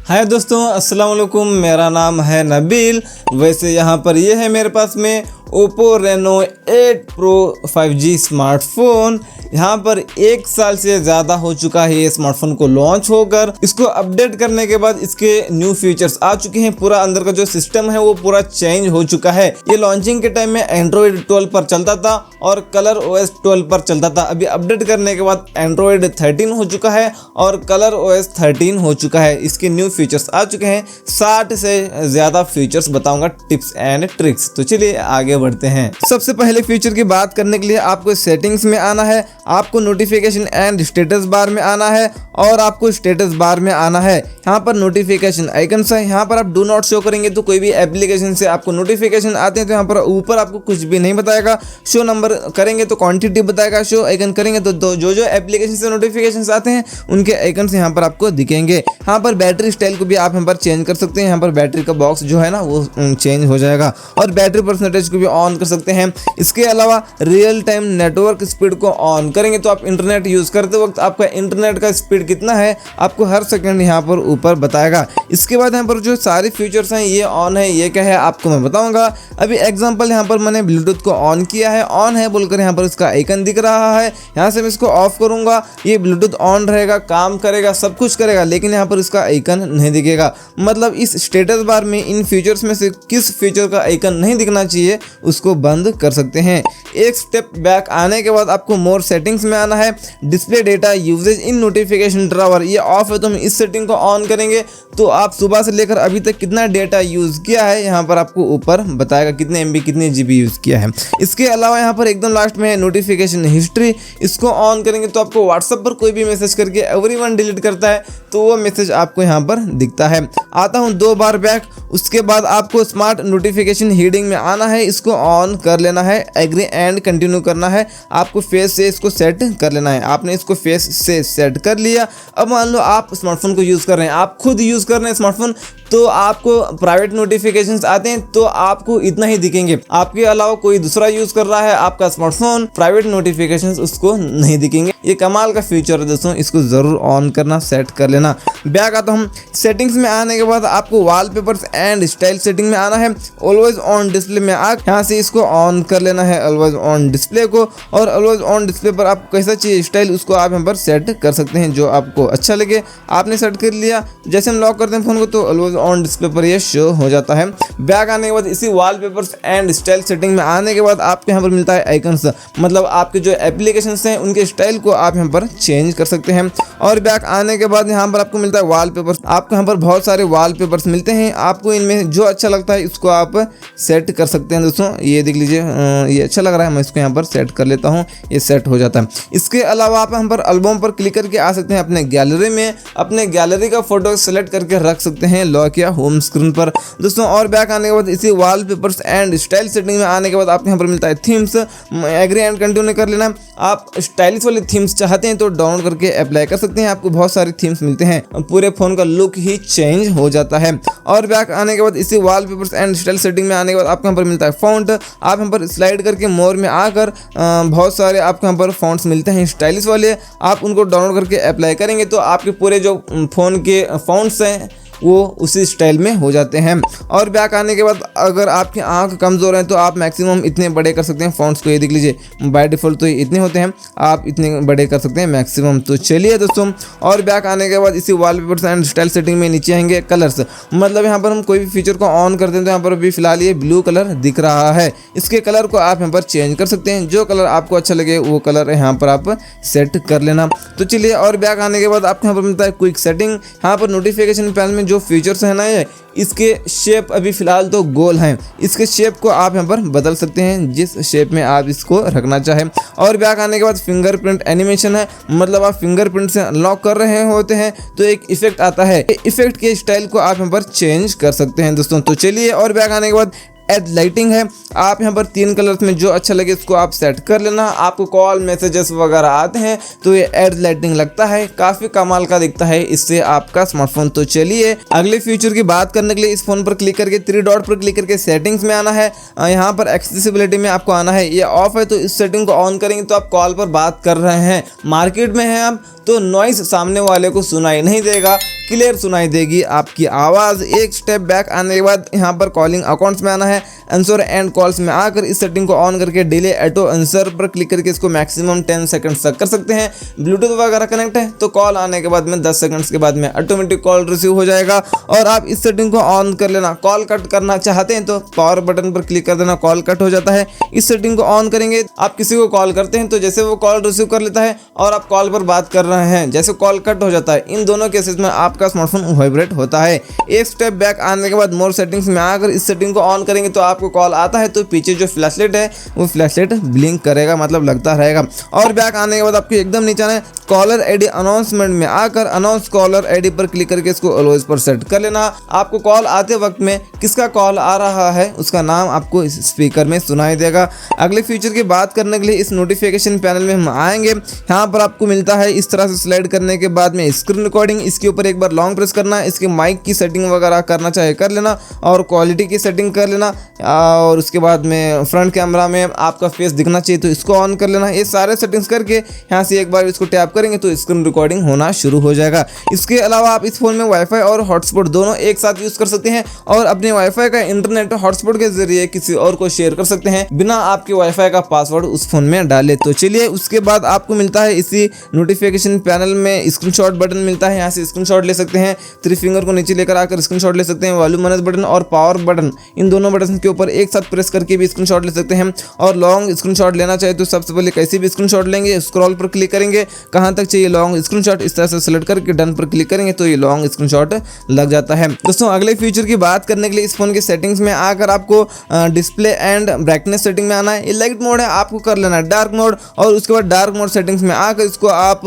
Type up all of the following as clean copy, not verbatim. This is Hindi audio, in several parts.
हाय दोस्तों, अस्सलाम वालेकुम। मेरा नाम है नबील। वैसे यहाँ पर ये है मेरे पास में Oppo Reno 8 Pro 5G smartphone. यहाँ पर 1 साल से ज़्यादा हो चुका है ये स्मार्टफोन को लॉन्च होकर। इसको अपडेट करने के बाद इसके न्यू फीचर्स आ चुके हैं। पूरा अंदर का जो सिस्टम है वो पूरा चेंज हो चुका है। ये लॉन्चिंग के टाइम में Android 12 पर चलता था और Color OS 12 पर चलता था। अभी अपडेट करने के बाद Android 13 हो चुका है और Color OS 13 हो चुका है। इसके न्यू फीचर्स आ चुके हैं। 60 से ज़्यादा फीचर्स बताऊंगा, टिप्स एंड ट्रिक्स। तो चलिए आगे बढ़ते हैं। सबसे पहले फीचर की बात करने के लिए आपको सेटिंग्स में आना है, आपको नोटिफिकेशन एंड स्टेटस बार में आना है और आपको स्टेटस बार में आना है। यहाँ पर नोटिफिकेशन आइकन्स है, यहाँ पर आप डू नॉट शो करेंगे तो कोई भी एप्लीकेशन से आपको नोटिफिकेशन आते हैं तो यहाँ पर ऊपर आपको कुछ भी नहीं बताएगा। शो नंबर करेंगे तो क्वांटिटी बताएगा, शो आइकन करेंगे तो जो जो एप्लीकेशन से नोटिफिकेशन आते हैं उनके आइकन्स यहाँ पर आपको दिखेंगे। यहाँ पर बैटरी स्टाइल को भी आप यहाँ पर चेंज कर सकते हैं। यहाँ पर बैटरी का बॉक्स जो है ना वो चेंज हो जाएगा और बैटरी परसेंटेज को भी ऑन कर सकते हैं। इसके अलावा रियल टाइम नेटवर्क स्पीड को ऑन करेंगे तो आप इंटरनेट यूज़ करते वक्त आपका इंटरनेट का स्पीड कितना है आपको हर सेकंड यहाँ पर ऊपर बताएगा। इसके बाद यहाँ पर जो सारे फीचर्स हैं ये ऑन है, ये क्या है आपको मैं बताऊंगा। अभी एग्जांपल यहाँ पर मैंने ब्लूटूथ को ऑन किया है, ऑन है बोलकर यहाँ पर इसका आइकन दिख रहा है। यहाँ से मैं इसको ऑफ करूँगा, ये ब्लूटूथ ऑन रहेगा, काम करेगा, सब कुछ करेगा, लेकिन यहाँ पर इसका आइकन नहीं दिखेगा। मतलब इस स्टेटस बार में इन फीचर्स में से किस फीचर का आइकन नहीं दिखना चाहिए उसको बंद कर सकते हैं। एक स्टेप बैक आने के बाद आपको मोर सेटिंग्स में आना है। Display data usage in notification drawer ये ऑफ है तो हम इस सेटिंग को ऑन करेंगे तो आप सुबह से लेकर अभी तक कितना डेटा यूज़ किया है यहाँ पर आपको ऊपर बताएगा, कितने MB कितने GB यूज़ किया है। इसके अलावा यहाँ पर एकदम लास्ट में है नोटिफिकेशन हिस्ट्री। इसको ऑन करेंगे तो आपको व्हाट्सएप पर कोई भी मैसेज करके एवरीवन डिलीट करता है तो वो मैसेज आपको यहाँ पर दिखता है। आता हूँ 2 बार बैक। उसके बाद आपको स्मार्ट नोटिफिकेशन हीडिंग में आना है, इसको ऑन कर लेना है, एग्री एंड कंटिन्यू करना है। आपको फेस से इसको सेट कर लेना है। आपने इसको फेस से सेट कर लिया। अब मान लो आप स्मार्टफोन को यूज़ कर रहे हैं, आप खुद यूज़ कर रहे हैं स्मार्टफोन, तो आपको प्राइवेट नोटिफिकेशंस आते हैं तो आपको इतना ही दिखेंगे। आपके अलावा कोई दूसरा यूज़ कर रहा है आपका स्मार्टफोन, प्राइवेट नोटिफिकेशंस उसको नहीं दिखेंगे। ये कमाल का फीचर है दोस्तों, इसको ज़रूर ऑन करना, सेट कर लेना। बैक आता हूँ। सेटिंग्स में आने के बाद आपको वॉलपेपर्स एंड स्टाइल सेटिंग में आना है। ऑलवेज ऑन डिस्प्ले में यहाँ से इसको ऑन कर लेना है, ऑलवेज ऑन डिस्प्ले को। और ऑलवेज ऑन डिस्प्ले पर आपको कैसा चाहिए स्टाइल उसको आप यहाँ पर सेट कर सकते हैं, जो आपको अच्छा लगे। आपने सेट कर लिया, जैसे हम लॉक करते हैं फ़ोन को तो ऑलवेज ऑन डिस्प्ले पर ये शो हो जाता है। बैक आने के बाद इसी वॉलपेपर्स एंड स्टाइल सेटिंग में आने के बाद आपको यहाँ पर मिलता है आइकन्स, मतलब आपके जो एप्लीकेशंस हैं उनके स्टाइल को आप यहाँ पर चेंज कर सकते हैं। और बैक आने के बाद यहाँ पर आपको मिलता है वॉलपेपर्स। आपको यहाँ पर बहुत सारे वॉलपेपर्स मिलते हैं, आपको इनमें जो अच्छा लगता है इसको आप सेट कर सकते हैं दोस्तों। ये देख लीजिए, ये अच्छा लग रहा है, मैं इसको यहाँ पर सेट कर लेता हूँ, ये सेट हो जाता है। इसके अलावा आप यहाँ पर एल्बम पर क्लिक करके आ सकते हैं अपने गैलरी में, अपने गैलरी का फोटो सेलेक्ट करके रख सकते हैं लॉक या होम स्क्रीन पर दोस्तों। और बैक आने के बाद इसी वॉलपेपर्स एंड स्टाइल सेटिंग में आने के बाद आपको यहाँ पर मिलता है थीम्स। एग्री एंड कंटिन्यू कर लेना। आप स्टाइलिश वाली थीम्स चाहते हैं तो डाउनलोड करके अप्लाई कर सकते हैं, आपको बहुत सारे थीम्स मिलते हैं, पूरे फोन का लुक ही चेंज हो जाता है। और बैक आने के बाद इसी वॉलपेपर्स एंड स्टाइल सेटिंग में आने के बाद आपको यहाँ पर मिलता है फॉन्ट। आप यहाँ पर स्लाइड करके मोर में आकर बहुत सारे आपको यहाँ पर फॉन्ट्स मिलते हैं स्टाइलिश वाले, आप उनको डाउनलोड करके अप्लाई करेंगे तो आपके पूरे जो फ़ोन के फॉन्ट्स हैं वो उसी स्टाइल में हो जाते हैं। और बैक आने के बाद अगर आपकी आंख कमज़ोर है तो आप मैक्सिमम इतने बड़े कर सकते हैं फॉन्ट्स को। ये देख लीजिए, बाय डिफ़ॉल्ट तो इतने होते हैं, आप इतने बड़े कर सकते हैं मैक्सिमम। तो चलिए दोस्तों, और बैक आने के बाद इसी वॉलपेपर्स एंड स्टाइल सेटिंग में नीचे आएंगे कलर्स। मतलब यहाँ पर हम कोई भी फीचर को ऑन कर दें तो यहाँ पर अभी फिलहाल ये ब्लू कलर दिख रहा है, इसके कलर को आप यहाँ पर चेंज कर सकते हैं। जो कलर आपको अच्छा लगे वो कलर यहाँ पर आप सेट कर लेना। तो चलिए, और बैक आने के बाद आपको यहाँ पर मिलता है क्विक सेटिंग। यहाँ पर नोटिफिकेशन पैनल में जो फीचर्स है ना, ये इसके शेप अभी फिलहाल तो गोल हैं, इसके शेप को आप यहाँ पर बदल सकते हैं जिस शेप में आप इसको रखना चाहें। और बैक आने के बाद फिंगरप्रिंट एनिमेशन है, मतलब आप फिंगरप्रिंट से अनलॉक कर रहे होते हैं तो एक इफेक्ट आता है, इफेक्ट के स्टाइल को आप यहाँ पर चेंज कर सकते हैं दोस्तों। तो चलिए, और बैक आने के बाद एड लाइटिंग है। आप यहाँ पर 3 कलर्स में जो अच्छा लगे इसको आप सेट कर लेना। आपको कॉल मैसेजेस वगैरह आते हैं तो ये एड लाइटिंग लगता है, काफ़ी कमाल का दिखता है इससे आपका स्मार्टफोन। तो चलिए अगले फीचर की बात करने के लिए इस फोन पर क्लिक करके 3 डॉट पर क्लिक करके सेटिंग्स में आना है। यहाँ पर एक्सेसिबिलिटी में आपको आना है, ये ऑफ है तो इस सेटिंग को ऑन करेंगे तो आप कॉल पर बात कर रहे हैं, मार्केट में हैं आप तो नॉइस सामने वाले को सुनाई नहीं देगा, क्लियर सुनाई देगी आपकी आवाज़। एक स्टेप बैक आने के बाद यहाँ पर कॉलिंग अकाउंट्स में आना है, आंसर एंड कॉल्स में आकर इस सेटिंग को ऑन करके डिले ऑटो आंसर पर क्लिक करके इसको मैक्सिमम 10 सेकंड्स तक कर सकते हैं। ब्लूटूथ वगैरह कनेक्ट है तो कॉल आने के बाद में 10 सेकंड्स के बाद में ऑटोमेटिक कॉल रिसीव हो जाएगा। और आप इस सेटिंग को ऑन कर लेना। कॉल कट करना चाहते हैं तो पावर बटन पर क्लिक कर देना, कॉल कट हो जाता है। इस सेटिंग को ऑन करेंगे, आप किसी को कॉल करते हैं तो जैसे वो कॉल रिसीव कर लेता है और आप कॉल पर बात कर रहे हैं, जैसे कॉल कट हो जाता है, इन दोनों केसेस में आपका स्मार्टफोन वाइब्रेट होता है। एक स्टेप बैक आने के बाद मोर सेटिंग्स में आकर इस सेटिंग को ऑन करेंगे तो आपको कॉल आता है तो पीछे जो फ्लैशलाइट है वो फ्लैशलाइट ब्लिंक करेगा, मतलब लगता रहेगा। और बैक आने के बाद आपको एकदम नीचे आना है, कॉलर आईडी अनाउंसमेंट में आकर अनाउंस कॉलर आईडी पर क्लिक करके इसको ऑलवेज पर सेट कर लेना। आपको कॉल आते वक्त में किसका कॉल आ रहा है उसका नाम आपको इस स्पीकर में सुनाई देगा। अगले फीचर की बात करने के लिए इस नोटिफिकेशन पैनल में हम आएंगे। यहाँ पर आपको मिलता है इस तरह से स्लाइड करने के बाद में स्क्रीन रिकॉर्डिंग, इसके ऊपर एक बार लॉन्ग प्रेस करना है, इसके माइक की सेटिंग वगैरह करना चाहे कर लेना और क्वालिटी की सेटिंग कर लेना। और उसके बाद में फ्रंट कैमरा में आपका फेस दिखना चाहिए तो इसको ऑन कर लेना। ये सारे सेटिंग्स करके यहाँ से एक बार इसको टैप करेंगे तो स्क्रीन रिकॉर्डिंग होना शुरू हो जाएगा। इसके अलावा आप इस फोन में वाईफाई और हॉटस्पॉट दोनों एक साथ यूज कर सकते हैं और अपने वाईफाई का इंटरनेट हॉटस्पॉट के जरिए किसी और को शेयर कर सकते हैं बिना आपके वाईफाई का पासवर्ड उस फोन में डाले। तो चलिए उसके बाद आपको मिलता है इसी नोटिफिकेशन पैनल में स्क्रीनशॉट बटन मिलता है, यहाँ से स्क्रीनशॉट ले सकते हैं। 3 फिंगर को नीचे लेकर आकर स्क्रीनशॉट ले सकते हैं। वॉल्यूम बटन और पावर बटन इन दोनों बटन के ऊपर एक साथ प्रेस करके भी स्क्रीनशॉट ले सकते हैं। और लॉन्ग स्क्रीनशॉट लेना चाहे तो सबसे पहले कैसे भी स्क्रीनशॉट लेंगे, स्क्रॉल पर क्लिक करेंगे, कहां तक चाहिए लॉन्ग स्क्रीनशॉट इस तरह से सेलेक्ट करके डन पर क्लिक करेंगे तो ये लॉन्ग स्क्रीनशॉट लग जाता है। दोस्तों अगले फीचर की बात करने के लिए इस फोन के सेटिंग्स में आकर आपको डिस्प्ले एंड ब्राइटनेस सेटिंग में आना है। ये लाइट मोड है, आपको कर लेना है डार्क मोड और उसके बाद डार्क मोड सेटिंग्स में आकर इसको आप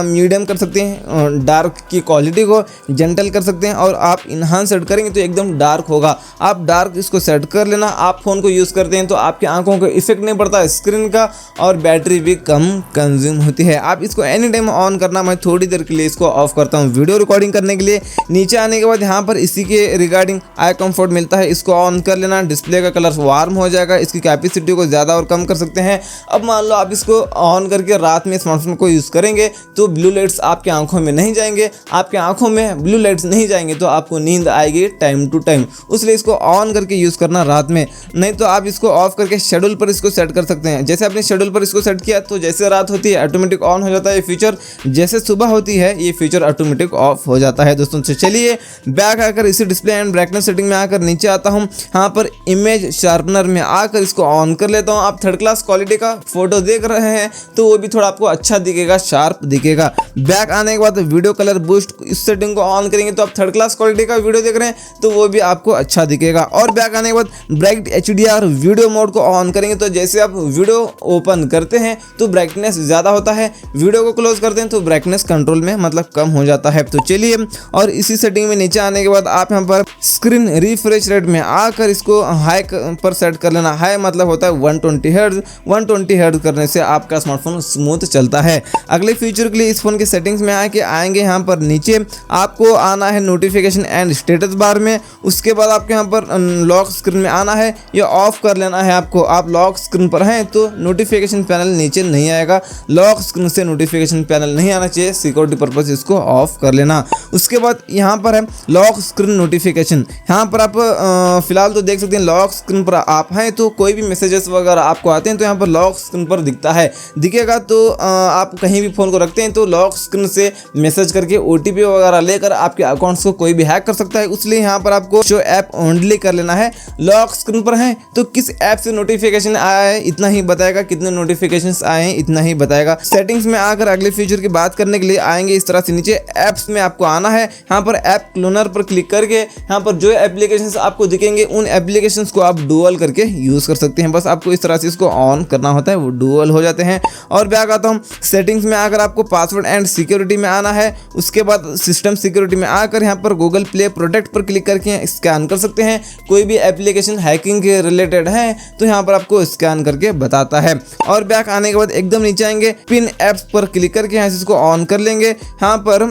मीडियम कर सकते हैं, डार्क की क्वालिटी को जेंटल कर सकते हैं और आप इन्हांस सेट करेंगे तो एकदम डार्क होगा। आप डार्क इसको सेट कर लेना। आप फोन को यूज़ करते हैं तो आपकी आंखों को इफेक्ट नहीं पड़ता है स्क्रीन का और बैटरी भी कम कंज्यूम होती है। आप इसको एनी टाइम ऑन करना, मैं थोड़ी देर के लिए इसको ऑफ करता हूँ वीडियो रिकॉर्डिंग करने के लिए। नीचे आने के बाद यहाँ पर इसी के रिगार्डिंग आई कंफर्ट मिलता है, इसको ऑन कर लेना। डिस्प्ले का कलर वार्म हो जाएगा, इसकी कैपेसिटी को ज़्यादा और कम कर सकते हैं। अब मान लो आप इसको ऑन करके रात में स्मार्टफोन को यूज़ करेंगे तो ब्लू लाइट्स आपकी आंखों में नहीं जाएंगे, आपकी आंखों में ब्लू लाइट्स नहीं जाएंगे तो आपको नींद आएगी टाइम टू टाइम। इसलिए इसको ऑन करके यूज़ करना रात में, नहीं तो आप इसको ऑफ करके शेड्यूल पर इसको सेट कर सकते हैं। जैसे आपने शेड्यूल पर इसको सेट किया तो जैसे रात होती है ऑटोमेटिक ऑन हो जाता है ये फीचर, जैसे सुबह होती है ये फीचर ऑटोमेटिक ऑफ हो जाता है। दोस्तों चलिए बैक आकर इसी डिस्प्ले एंड ब्राइटनेस सेटिंग में आकर नीचे आता हूँ, यहाँ पर इमेज शार्पनर में आकर इसको ऑन कर लेता हूँ। आप 3rd क्लास क्वालिटी का फोटो देख रहे हैं तो वो भी थोड़ा आपको अच्छा दिखेगा, शार्प दिखेगा। बैक आने के बाद वीडियो कलर बूस्ट इस सेटिंग को ऑन करेंगे तो आप 3rd क्लास क्वालिटी का वीडियो देख रहे हैं तो वो भी आपको अच्छा दिखेगा। और बैक आने के बाद ब्राइट HDR वीडियो मोड को ऑन करेंगे तो जैसे आप वीडियो ओपन करते हैं तो ब्राइटनेस ज़्यादा होता है, वीडियो को क्लोज करते हैं तो ब्राइटनेस कंट्रोल में मतलब कम हो जाता है। तो चलिए और इसी सेटिंग में नीचे आने के बाद आप यहाँ पर स्क्रीन रिफ्रेश रेट में आकर इसको हाई पर सेट कर लेना। हाई मतलब होता है 120 हर्ट्ज, 120 हर्ट्ज करने से आपका स्मार्टफोन स्मूथ चलता है। अगले फीचर के लिए इस फोन के सेटिंग्स में आके आएंगे, यहाँ पर नीचे आपको आना है नोटिफिकेशन एंड स्टेटस बार में। उसके बाद आपके यहाँ पर लॉक स्क्रीन में आना है, ये ऑफ कर लेना है आपको। आप लॉक स्क्रीन पर हैं तो नोटिफिकेशन पैनल नीचे नहीं आएगा, लॉक स्क्रीन से नोटिफिकेशन पैनल नहीं आना चाहिए, सिक्योरिटी पर्पज इसको ऑफ कर लेना। उसके बाद यहाँ पर है लॉक स्क्रीन नोटिफिकेशन, यहाँ पर आप फिलहाल तो देख सकते हैं लॉक स्क्रीन पर आप हैं तो कोई भी मैसेजेस वगैरह आपको आते हैं तो यहाँ पर लॉक स्क्रीन पर दिखता है, दिखेगा। तो आप कहीं भी फ़ोन को रखते हैं तो लॉक स्क्रीन से मैसेज करके OTP वगैरह लेकर आपके अकाउंट्स को कोई भी हैक कर सकता है। इसलिए यहाँ पर आपको शो ऐप ओनली कर लेना है। लॉक स्क्रीन पर है तो किस ऐप से नोटिफिकेशन आया है इतना ही बताएगा, कितने नोटिफिकेशंस आए हैं इतना ही बताएगा। सेटिंग्स में आकर अगले फीचर की बात करने के लिए आएंगे, इस तरह से नीचे ऐप्स में आपको आना है। यहाँ पर ऐप क्लोनर पर क्लिक करके यहाँ पर जो एप्लीकेशंस आपको दिखेंगे उन एप्लीकेशंस को आप डुअल करके यूज़ कर सकते हैं। बस आपको इस तरह से इसको ऑन करना होता है, वो डुअल हो जाते हैं। और बैक आता हूँ सेटिंग्स में आकर आपको पासवर्ड एंड सिक्योरिटी में आना है। उसके बाद सिस्टम सिक्योरिटी में आकर यहाँ पर गूगल प्ले प्रोटेक्ट पर क्लिक करके स्कैन कर सकते हैं। कोई भी एप्लीकेशन हैकिंग के रिलेटेड है तो यहाँ पर आपको स्कैन करके बताता है। और बैक आने के बाद एकदम नीचे आएंगे, पिन एप्स पर क्लिक करके यहाँ से इसको ऑन कर लेंगे। यहाँ पर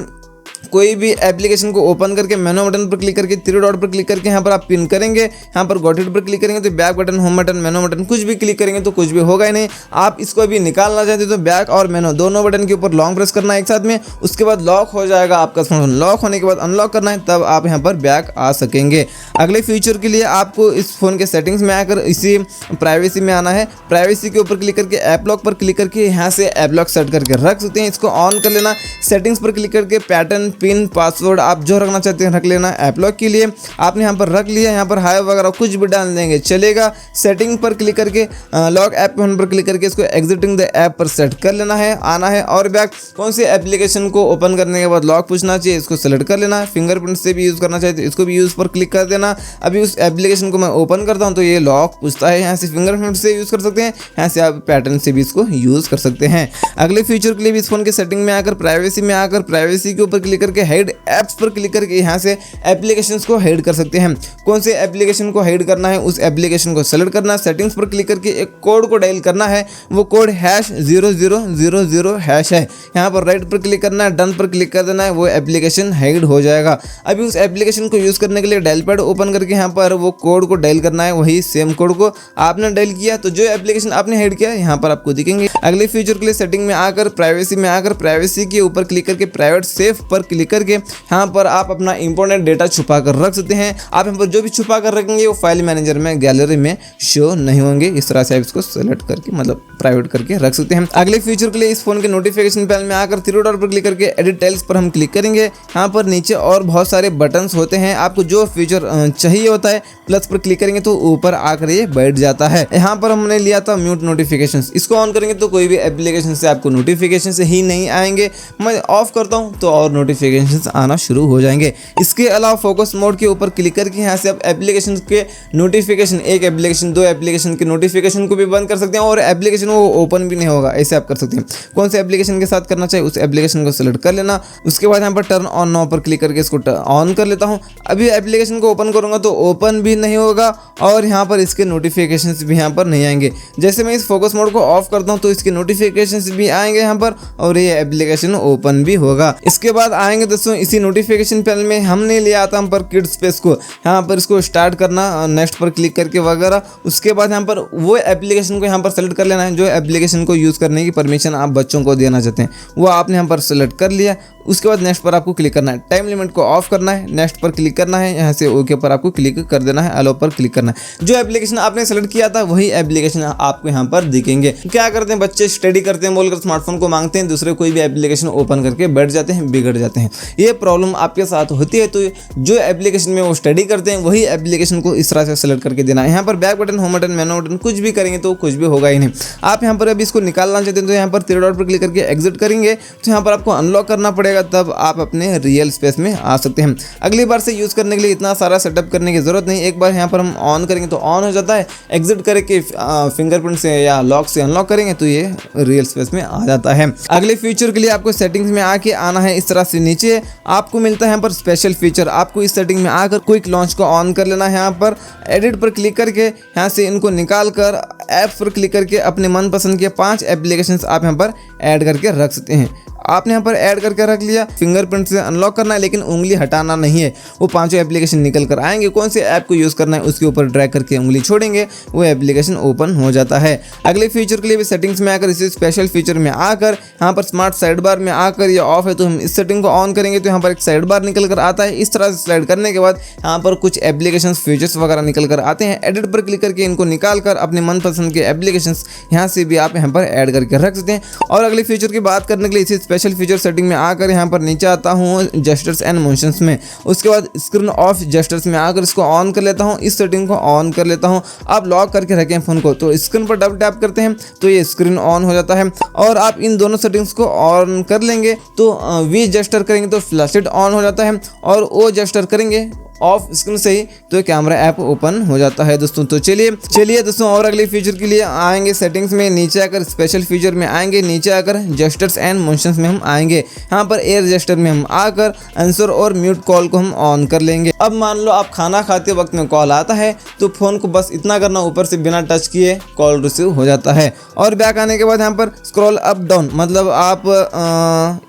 कोई भी एप्लीकेशन को ओपन करके मेनू बटन पर क्लिक करके 3 डॉट पर क्लिक करके यहाँ पर आप पिन करेंगे। यहाँ पर गॉट इट पर क्लिक करेंगे तो बैक बटन, होम बटन, मेनू बटन कुछ भी क्लिक करेंगे तो कुछ भी होगा ही नहीं। आप इसको अभी निकालना चाहते तो बैक और मेनू दोनों बटन के ऊपर लॉन्ग प्रेस करना है एक साथ में, उसके बाद लॉक हो जाएगा आपका स्मार्टफोन। लॉक होने के बाद अनलॉक करना है, तब आप यहाँ पर बैक आ सकेंगे। अगले फीचर के लिए आपको इस फोन के सेटिंग्स में आकर इसी प्राइवेसी में आना है। प्राइवेसी के ऊपर क्लिक करके ऐप लॉक पर क्लिक करके यहाँ से ऐप लॉक सेट करके रख सकते हैं, इसको ऑन कर लेना। सेटिंग्स पर क्लिक करके पैटर्न, पिन, पासवर्ड आप जो रखना चाहते हैं रख लेना। ऐप लॉक के लिए आपने यहाँ पर रख लिया, यहाँ पर हाई वगैरह कुछ भी डाल देंगे चलेगा। सेटिंग पर क्लिक करके लॉक ऐप पर क्लिक करके इसको एग्जिटिंग द ऐप पर सेट कर लेना है, आना है। और बैक कौन से एप्लीकेशन को ओपन करने के बाद लॉक पूछना चाहिए, इसको सेलेक्ट कर लेना है। फिंगरप्रिंट से भी यूज़ करना चाहिए तो इसको भी यूज़ पर क्लिक कर देना। अभी उस एप्लीकेशन को मैं ओपन करता हूँ तो ये लॉक पूछता है, यहाँ से फिंगरप्रिंट से यूज़ कर सकते हैं, यहाँ से आप पैटर्न से भी इसको यूज़ कर सकते हैं। अगले फीचर के लिए भी इस फोन के सेटिंग में आकर प्राइवेसी में आकर प्राइवेसी के ऊपर क्लिक करके हाइड ऐप्स पर क्लिक करके यहाँ से एप्लीकेशंस को हाइड कर सकते हैं। कौन से एप्लीकेशन को हाइड करना है उस एप्लीकेशन को सेलेक्ट करना। सेटिंग्स पर क्लिक करके एक कोड को डायल करना है, वो कोड #0000# है। यहाँ पर राइट पर क्लिक करना है, डन पर क्लिक कर देना है, वो एप्लीकेशन हाइड हो जाएगा। अभी उस एप्लीकेशन को यूज़ करने के लिए डायल पैड ओपन करके यहाँ पर वो कोड को डायल करना है, वही सेम कोड को आपने डायल किया तो जो एप्लीकेशन आपने हाइड किया यहाँ पर आपको दिखेंगे। अगले फीचर के लिए सेटिंग में आकर प्राइवेसी में आकर प्राइवेसी के ऊपर क्लिक करके प्राइवेट सेफ पर क्लिक करके यहाँ पर आप अपना इंपॉर्टेंट डेटा छुपा कर रख सकते हैं। आप यहाँ पर जो भी छुपा कर रखेंगे वो फाइल मैनेजर में, गैलरी में शो नहीं होंगे। इस तरह से आप इसको सेलेक्ट करके मतलब प्राइवेट करके रख सकते हैं। अगले फीचर के लिए इस फोन के नोटिफिकेशन पैनल में आकर 3 डॉट पर क्लिक करके एडिट टाइल्स पर हम क्लिक करेंगे। यहाँ पर नीचे और बहुत सारे बटन्स होते हैं, आपको जो फीचर चाहिए होता है प्लस पर क्लिक करेंगे तो ऊपर आकर ये बैठ जाता है। यहाँ पर हमने लिया था म्यूट नोटिफिकेशंस, इसको ऑन करेंगे तो कोई भी एप्लीकेशन से आपको नोटिफिकेशन ही नहीं आएंगे। मैं ऑफ करता हूँ तो और नोटिफिकेशन आना शुरू हो जाएंगे। इसके अलावा फोकस मोड के ऊपर क्लिक करके यहाँ से आप एप्लीकेशन के नोटिफिकेशन, एक एप्लीकेशन, 2 एप्लीकेशन के नोटिफिकेशन को भी बंद कर सकते हैं और एप्लीकेशन वो ओपन भी नहीं होगा, ऐसे आप कर सकते हैं। कौन से एप्लीकेशन के साथ करना चाहिए उस एप्लीकेशन को सेलेक्ट कर लेना। उसके बाद यहाँ पर टर्न ऑन नाउ पर क्लिक करके इसको ऑन कर लेता हूँ। अभी एप्लीकेशन को ओपन करूँगा तो ओपन भी नहीं होगा और यहाँ पर इसके नोटिफिकेशन भी यहाँ पर नहीं आएंगे। जैसे मैं इस फोकस मोड को ऑफ करता हूँ तो इसके नोटिफिकेशन भी आएंगे यहाँ पर और ये एप्लीकेशन ओपन भी होगा। इसके बाद आएंगे दोस्तों इसी नोटिफिकेशन पैनल में हमने लिया था हम पर किड स्पेस को, यहाँ पर इसको स्टार्ट करना, नेक्स्ट पर क्लिक करके वगैरह। उसके बाद यहाँ पर वो एप्लीकेशन को यहाँ पर सेलेक्ट कर लेना है जो एप्लीकेशन को यूज़ करने की परमिशन आप बच्चों को देना चाहते हैं, वो आपने यहाँ पर सेलेक्ट कर लिया। उसके बाद नेक्स्ट पर आपको क्लिक करना है, टाइम लिमिट को ऑफ करना है, नेक्स्ट पर क्लिक करना है, यहाँ से ओके पर आपको क्लिक कर देना है, अलो पर क्लिक करना है। जो एप्लीकेशन आपने सेलेक्ट किया था वही एप्लीकेशन आपको यहाँ पर दिखेंगे। क्या करते हैं बच्चे, स्टडी करते हैं बोलकर स्मार्टफोन को मांगते हैं, दूसरे कोई भी एप्लीकेशन ओपन करके बैठ जाते हैं, बिगड़ जाते हैं। ये प्रॉब्लम आपके साथ होती है तो जो एप्लीकेशन में वो स्टडी करते हैं वही एप्लीकेशन को इस तरह से सेलेक्ट करके देना है। यहाँ पर बैक बटन, होम बटन, मेनू बटन कुछ भी करेंगे तो कुछ भी होगा ही नहीं। आप यहाँ पर अभी इसको निकालना चाहते हैं तो यहाँ पर 3 डॉट पर क्लिक करके एग्जिट करेंगे तो यहाँ पर आपको अनलॉक करना पड़ेगा, तब आप अपने रियल स्पेस में आ सकते हैं। अगली बार से यूज़ करने के लिए इतना सारा सेटअप करने की जरूरत नहीं, एक बार यहाँ पर हम ऑन करेंगे तो ऑन हो जाता है, एग्जिट करके फिंगरप्रिंट से या लॉक से अनलॉक करेंगे तो ये रियल स्पेस में आ जाता है। अगले फीचर के लिए आपको सेटिंग्स में आके आना है, इस तरह से नीचे आपको मिलता है यहाँ पर स्पेशल फीचर। आपको इस सेटिंग में आकर क्विक लॉन्च को ऑन कर लेना है। यहाँ पर एडिट पर क्लिक करके यहाँ से इनको निकाल कर ऐप्स पर क्लिक करके अपने मनपसंद के 5 एप्लीकेशंस आप यहाँ पर ऐड करके रख सकते हैं। आपने यहाँ पर ऐड करके रख लिया, फिंगरप्रिंट से अनलॉक करना है लेकिन उंगली हटाना नहीं है, वो 5 एप्लीकेशन निकल कर आएंगे। कौन से ऐप को यूज़ करना है उसके ऊपर ड्रैग करके उंगली छोड़ेंगे, वो एप्लीकेशन ओपन हो जाता है। अगले फीचर के लिए भी सेटिंग्स में आकर इसी स्पेशल फीचर में आकर यहाँ पर स्मार्ट साइड बार में आकर ये ऑफ है तो हम इस सेटिंग को ऑन करेंगे तो यहाँ पर एक साइड बार निकल कर आता है। इस तरह से स्लाइड करने के बाद यहाँ पर कुछ एप्लीकेशन फीचर्स वगैरह निकल कर आते हैं। एडिट पर क्लिक करके इनको निकाल कर अपने मनपसंद के एप्लीकेशन यहाँ से भी आप यहाँ पर ऐड करके रख सकते हैं। और अगले फीचर की बात करने के लिए इसी स्पेशल फीचर सेटिंग आकर यहाँ पर नीचे आता हूँ जेस्चर्स एंड मोशंस में, उसके बाद स्क्रीन ऑफ जेस्चर्स में आकर इसको ऑन कर लेता हूँ, इस सेटिंग को ऑन कर लेता हूँ। आप लॉक करके रखें फ़ोन को तो स्क्रीन पर डबल टैप करते हैं तो ये स्क्रीन ऑन हो जाता है। और आप इन दोनों सेटिंग्स को ऑन कर लेंगे तो वी जेस्चर करेंगे तो फ्लैश लाइट ऑन हो जाता है और ओ जेस्चर करेंगे ऑफ स्क्रीन से ही तो कैमरा ऐप ओपन हो जाता है दोस्तों। तो चलिए दोस्तों, और अगले फीचर के लिए आएंगे सेटिंग्स में, नीचे आकर स्पेशल फीचर में आएंगे, नीचे आकर जेस्चर्स एंड मोशंस में हम आएंगे। यहाँ पर एयर जेस्चर में हम आकर आंसर और म्यूट कॉल को हम ऑन कर लेंगे। अब मान लो आप खाना खाते वक्त में कॉल आता है तो फोन को बस इतना करना, ऊपर से बिना टच किए कॉल रिसीव हो जाता है। और बैक आने के बाद यहाँ पर स्क्रॉल अप डाउन, मतलब आप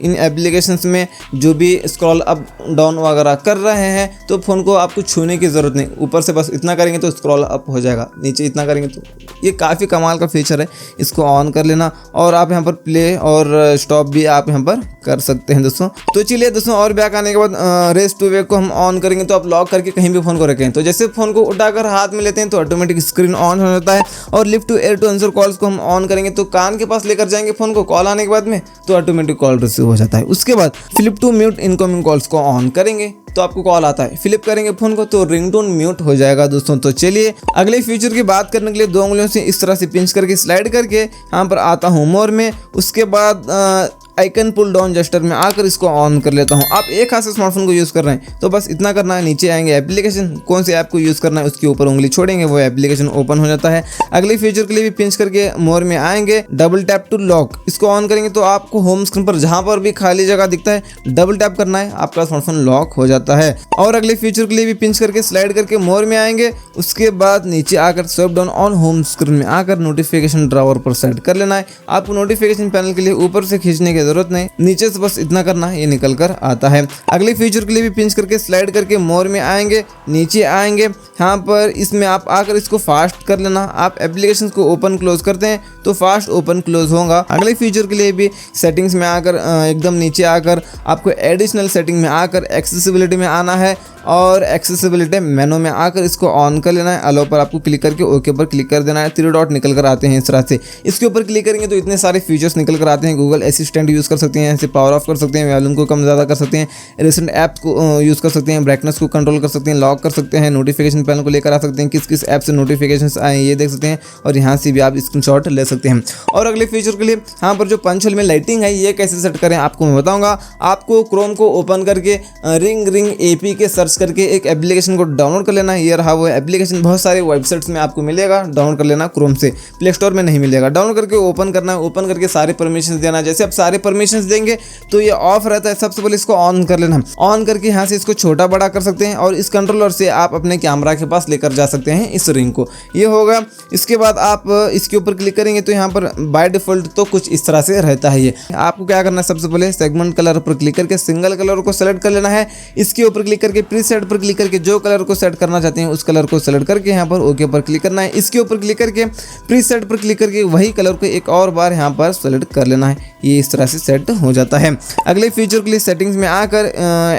इन एप्लीकेशंस में जो भी स्क्रॉल अप डाउन वगैरह कर रहे हैं तो फ़ोन को आपको छूने की ज़रूरत नहीं, ऊपर से बस इतना करेंगे तो स्क्रॉल अप हो जाएगा, नीचे इतना करेंगे तो ये काफ़ी कमाल का फीचर है, इसको ऑन कर लेना। और आप यहाँ पर प्ले और स्टॉप भी आप यहाँ पर कर सकते हैं दोस्तों। तो चलिए दोस्तों, और बैक आने के बाद रेस टू वेक को हम ऑन करेंगे तो आप लॉक करके कहीं भी फ़ोन को रखें, तो जैसे फ़ोन को उठाकर हाथ में लेते हैं तो ऑटोमेटिक स्क्रीन ऑन हो जाता है। और lift to ear to answer calls को हम ऑन करेंगे तो कान के पास लेकर जाएंगे फ़ोन को, कॉल आने के बाद में तो ऑटोमेटिक कॉल रिसीव हो जाता है। उसके बाद flip to mute incoming calls को ऑन करेंगे तो आपको कॉल आता है, फ्लिप करेंगे फ़ोन को तो रिंगटोन म्यूट हो जाएगा दोस्तों। तो चलिए अगले फीचर की बात करने के लिए 2 उंगलियों से इस तरह से पिंच करके स्लाइड करके यहाँ पर आता हूँ मोर में। उसके बाद आइकन पुल डाउन जेस्चर में आकर इसको ऑन कर लेता हूँ। आप एक हाथ से स्मार्टफोन को यूज़ कर रहे हैं तो बस इतना करना है, नीचे आएंगे एप्लीकेशन, कौन से ऐप को यूज़ करना है उसके ऊपर उंगली छोड़ेंगे, वो एप्लीकेशन ओपन हो जाता है। अगले फीचर के लिए भी पिंच करके मोर में आएंगे, डबल टैप टू लॉक, इसको ऑन करेंगे तो आपको होम स्क्रीन पर जहाँ पर भी खाली जगह दिखता है डबल टैप करना है, आपका स्मार्टफोन लॉक हो जाता है। और अगले फीचर के लिए भी पिंच करके स्लाइड करके मोर में आएंगे, उसके बाद नीचे आकर swipe down on home screen में आकर नोटिफिकेशन ड्रॉवर पर सेट कर लेना है। आपको नोटिफिकेशन पैनल के लिए ऊपर से खींचने की जरूरत नहीं, नीचे से बस इतना करना, ये निकल कर आता है। अगले फीचर के लिए भी पिंच करके स्लाइड करके मोर में आएंगे, नीचे आएंगे, यहाँ पर इसमें आप आकर इसको फास्ट कर लेना। आप एप्लीकेशन को ओपन क्लोज करते हैं तो फास्ट ओपन क्लोज होगा। अगले फीचर के लिए भी सेटिंग्स में आकर एकदम नीचे आकर आपको एडिशनल सेटिंग में आकर एक्सेसिबिलिटी में आना है और एक्सेसिबिलिटी मेनू में आकर इसको ऑन कर लेना है। अलो पर आपको क्लिक करके ओके पर क्लिक कर देना है। 3 डॉट निकल कर आते हैं इस तरह से, इसके ऊपर क्लिक करेंगे तो इतने सारे फीचर्स निकल कर आते हैं। गूगल असिस्टेंट यूज़ कर सकते हैं, ऐसे पावर ऑफ कर सकते हैं, वॉल्यूम को कम ज़्यादा कर सकते हैं, रिसेंट ऐप को यूज़ कर सकते हैं, ब्राइटनेस को कंट्रोल कर सकते हैं, लॉक कर सकते हैं, नोटिफिकेशन पैनल को लेकर आ सकते हैं, किस किस ऐप से नोटिफिकेशन आए ये देख सकते हैं और यहाँ से भी आप स्क्रीनशॉट ले सकते हैं। और अगले फीचर के लिए यहाँ पर जो पंच होल में लाइटिंग है ये कैसे सेट करें आपको मैं बताऊँगा। आपको क्रोम को ओपन करके रिंग APK सर्च करके एक एप्लीकेशन को डाउनलोड कर लेना है। ये रहा वो एप्लीकेशन, बहुत सारे वेबसाइट्स में आपको मिलेगा, डाउनलोड कर लेना क्रोम से, प्ले स्टोर में नहीं मिलेगा। डाउनलोड करके ओपन करना है, ओपन करके सारे परमिशन देना। जैसे आप सारे परमिशन देंगे तो ये ऑफ रहता है, सबसे पहले इसको ऑन कर लेना। ऑन करके यहाँ से इसको छोटा बड़ा कर सकते हैं और इस कंट्रोलर से आप अपने कैमरा के पास लेकर जा सकते हैं इस रिंग को, ये होगा। इसके बाद आप इसके ऊपर क्लिक करेंगे तो यहाँ पर बाय डिफॉल्ट तो कुछ इस तरह से रहता है। ये आपको क्या करना है, सबसे पहले सेगमेंट कलर पर क्लिक करके सिंगल कलर को सेलेक्ट कर लेना है। इसके ऊपर क्लिक करके प्रीसेट पर क्लिक करके जो कलर को सेट करना चाहते हैं उस कलर को सेलेक्ट करके यहाँ पर ओके पर क्लिक करना है। इसके ऊपर क्लिक करके प्रीसेट पर क्लिक करके वही कलर को एक और बार यहाँ पर सेलेक्ट कर लेना है। ये इस तरह से सेट हो जाता है। अगले फीचर के लिए सेटिंग्स में आकर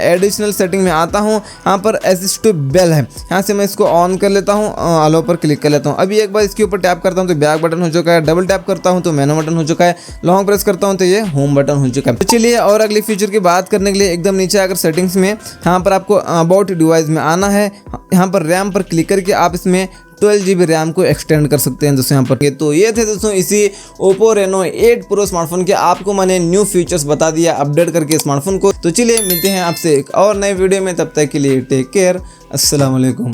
एडिशनल सेटिंग में आता हूँ। यहाँ पर असिस्ट टू बेल है, यहाँ से मैं इसको ऑन कर लेता हूँ, अलो पर क्लिक कर लेता हूँ। अभी एक बार इसके ऊपर टैप करता हूँ तो बैक बटन हो चुका है, डबल टैप करता हूँ तो मेनू बटन हो चुका है, लॉन्ग प्रेस करता हूँ तो ये होम बटन हो चुका है। तो चलिए और अगले फीचर की बात करने के लिए एकदम नीचे आकर सेटिंग्स में यहाँ पर आपको अबाउट डिवाइस में आना है। यहाँ पर रैम पर क्लिक करके आप इसमें 12 GB रैम को एक्सटेंड कर सकते हैं दोस्तों यहाँ पर। तो ये थे दोस्तों इसी Oppo Reno 8 Pro स्मार्टफोन के आपको मैंने न्यू फीचर्स बता दिया अपडेट करके स्मार्टफोन को। तो चलिए मिलते हैं आपसे एक और नए वीडियो में, तब तक के लिए टेक केयर, अस्सलाम वालेकुम।